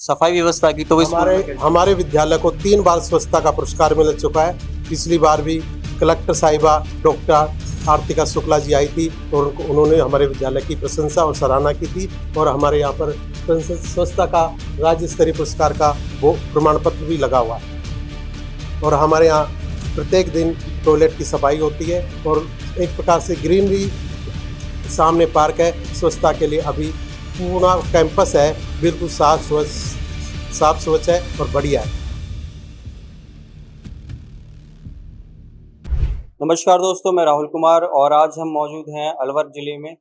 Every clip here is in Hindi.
सफाई व्यवस्था की, तो हमारे विद्यालय को 3 बार स्वच्छता का पुरस्कार मिल चुका है। पिछली बार भी कलेक्टर साहिबा डॉक्टर आरतिका शुक्ला जी आई थी और उन्होंने हमारे विद्यालय की प्रशंसा और सराहना की थी और हमारे यहाँ पर स्वच्छता का राज्य स्तरीय पुरस्कार का वो प्रमाण पत्र भी लगा हुआ है। और हमारे यहाँ प्रत्येक दिन टॉयलेट की सफाई होती है और एक प्रकार से ग्रीनरी, सामने पार्क है। स्वच्छता के लिए अभी पूरा कैंपस है, बिल्कुल साफ स्वच्छ है और बढ़िया है। नमस्कार दोस्तों, मैं राहुल कुमार और आज हम मौजूद हैं अलवर जिले में।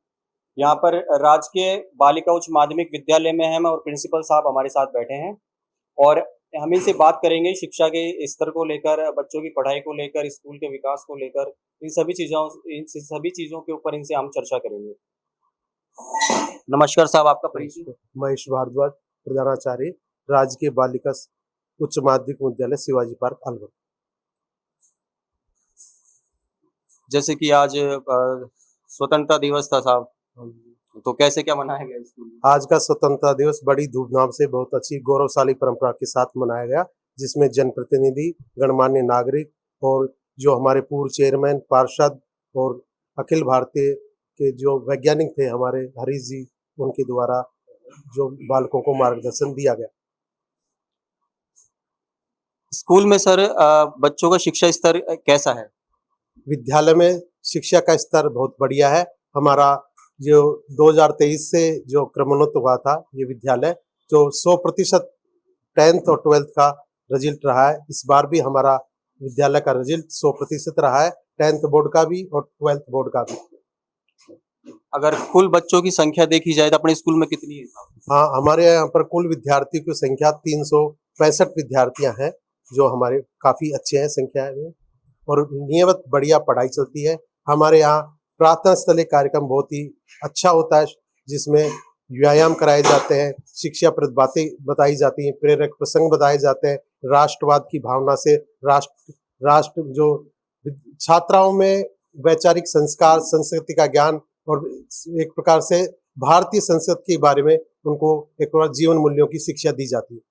यहाँ पर राजकीय बालिका उच्च माध्यमिक विद्यालय में हैं और प्रिंसिपल साहब हमारे साथ बैठे हैं और हम इनसे बात करेंगे शिक्षा के स्तर को लेकर, बच्चों की पढ़ाई को लेकर, स्कूल के विकास को लेकर, इन सभी चीज़ों के ऊपर इनसे हम चर्चा करेंगे। नमस्कार साहब, आपका परिचय? महेश भारद्वाज, प्रधानाचार्य, राजकीय बालिका उच्च माध्यमिक विद्यालय शिवाजी पार्क अलवर। जैसे कि आज स्वतंत्रता दिवस था साहब, तो कैसे क्या मनाया गया स्कूल में? आज का स्वतंत्रता दिवस बड़ी धूमधाम से, बहुत अच्छी गौरवशाली परंपरा के साथ मनाया गया, जिसमें जनप्रतिनिधि, गणमान्य नागरिक और जो हमारे पूर्व चेयरमैन, पार्षद और अखिल भारतीय के जो वैज्ञानिक थे हमारे हरीश जी, उनके द्वारा जो बालकों को मार्गदर्शन दिया गया। स्कूल में सर बच्चों का शिक्षा स्तर कैसा है? विद्यालय में शिक्षा का स्तर बहुत बढ़िया है। हमारा जो 2023 से जो क्रमोन्नत हुआ था ये विद्यालय, जो 100% 10th और 12th का रिजल्ट रहा है, इस बार भी हमारा विद्यालय का रिजल्ट 100% रहा है, 10th बोर्ड का भी और 12th बोर्ड का भी। अगर कुल बच्चों की संख्या देखी जाए तो अपने स्कूल में कितनी है? हाँ, हमारे यहाँ पर कुल विद्यार्थियों की संख्या 365 विद्यार्थियां हैं, जो हमारे काफी अच्छे हैं संख्या में और नियमित बढ़िया पढ़ाई चलती है। हमारे यहाँ प्रार्थना स्थलीय कार्यक्रम बहुत ही अच्छा होता है, जिसमें व्यायाम कराए जाते हैं, शिक्षाप्रद बातें बताई जाती हैं, प्रेरक प्रसंग बताए जाते हैं, राष्ट्रवाद की भावना से राष्ट्र जो छात्राओं में वैचारिक संस्कार, संस्कृति का ज्ञान और एक प्रकार से भारतीय संस्कृति के बारे में उनको एक बार जीवन मूल्यों की शिक्षा दी जाती है।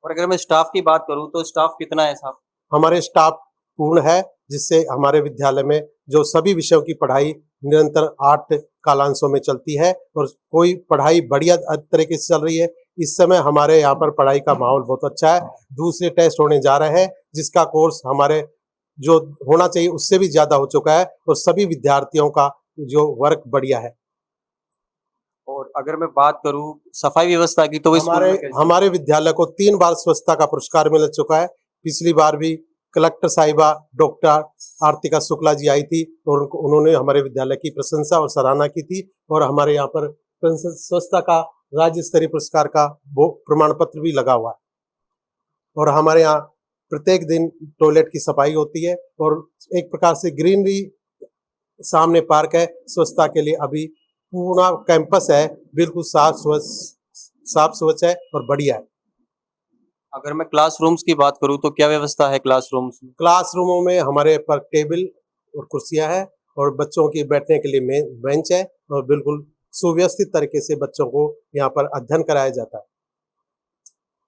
और अगर मैं स्टाफ की बात करूं तो स्टाफ कितना है साहब? हमारे स्टाफ पूर्ण है, जिससे हमारे विद्यालय में जो सभी विषयों की पढ़ाई निरंतर 8 कालांशों में चलती है और कोई पढ़ाई बढ़िया तरीके से चल रही है। इस समय हमारे यहाँ पर पढ़ाई का माहौल बहुत अच्छा है। दूसरे टेस्ट होने जा रहे हैं, जिसका कोर्स हमारे जो होना चाहिए उससे भी ज्यादा हो चुका है और सभी विद्यार्थियों का जो वर्क बढ़िया है। और अगर मैं बात करूं सफाई व्यवस्था की, तो हमारे विद्यालय को 3 बार स्वच्छता का पुरस्कार मिल चुका है। पिछली बार भी कलेक्टर साहिबा डॉक्टर आरतिका शुक्ला जी आई थी और उन्होंने हमारे विद्यालय की प्रशंसा और सराहना की थी और हमारे यहाँ पर स्वच्छता का राज्य स्तरीय पुरस्कार का वो प्रमाण पत्र भी लगा हुआ है। और हमारे यहाँ प्रत्येक दिन टॉयलेट की सफाई होती है और एक प्रकार से ग्रीनरी, सामने पार्क है। स्वच्छता के लिए अभी पूरा कैंपस है, बिल्कुल साफ स्वच्छ है और बढ़िया है। अगर मैं क्लासरूम्स की बात करूं तो क्या व्यवस्था है क्लासरूम्स में? क्लासरूमों में हमारे पर टेबल और कुर्सियां हैं और बच्चों के बैठने के लिए बेंच है और बिल्कुल सुव्यवस्थित तरीके से बच्चों को यहाँ पर अध्ययन कराया जाता है।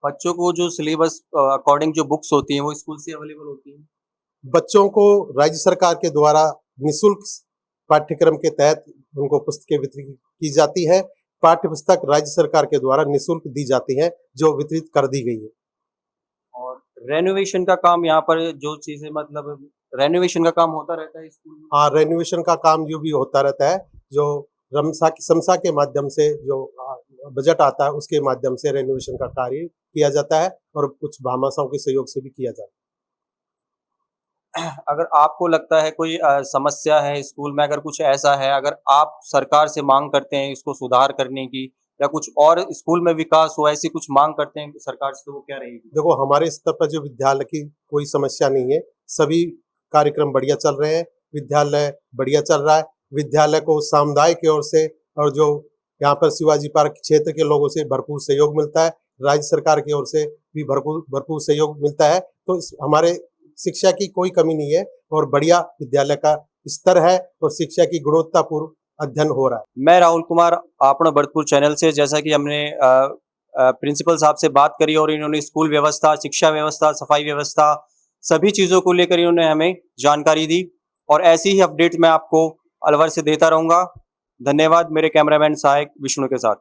बच्चों को जो सिलेबस अकॉर्डिंग जो बुक्स होती हैं वो स्कूल से अवेलेबल होती हैं? बच्चों को राज्य सरकार के द्वारा निःशुल्क पाठ्यक्रम के तहत उनको पुस्तकें वितरित की जाती है। पाठ्य पुस्तक राज्य सरकार के द्वारा निःशुल्क दी जाती है, जो वितरित कर दी गई है। और रेनोवेशन का काम यहाँ पर जो चीजें मतलब रेनोवेशन का काम होता रहता है स्कूल में? हाँ, रेनोवेशन का काम जो भी होता रहता है, जो समसा के माध्यम से जो बजट आता है उसके माध्यम से रेनोवेशन का कार्य किया जाता है और कुछ भामाशाहों के सहयोग से भी किया जाता है। अगर आपको लगता है कोई समस्या है स्कूल में, अगर कुछ ऐसा है, अगर आप सरकार से मांग करते हैं इसको सुधार करने की या कुछ और स्कूल में विकास हो, ऐसी कुछ मांग करते हैं सरकार से, तो वो क्या रहेगी? देखो, हमारे स्तर पर जो विद्यालय की कोई समस्या नहीं है, सभी कार्यक्रम बढ़िया चल रहे हैं, विद्यालय बढ़िया चल रहा है। विद्यालय को समुदाय की ओर से और जो यहाँ पर शिवाजी पार्क क्षेत्र के लोगों से भरपूर सहयोग मिलता है, राज्य सरकार की ओर से भी भरपूर सहयोग मिलता है। तो हमारे शिक्षा की कोई कमी नहीं है और बढ़िया विद्यालय का स्तर है और शिक्षा की गुणवत्तापूर्ण अध्ययन हो रहा है। मैं राहुल कुमार, आपणो भरतपुर चैनल से, जैसा कि हमने प्रिंसिपल साहब से बात करी और इन्होंने स्कूल व्यवस्था, शिक्षा व्यवस्था, सफाई व्यवस्था, सभी चीज़ों को लेकर इन्होंने हमें जानकारी दी और ऐसी ही अपडेट मैं आपको अलवर से देता रहूँगा। धन्यवाद मेरे कैमरामैन सहायक विष्णु के साथ।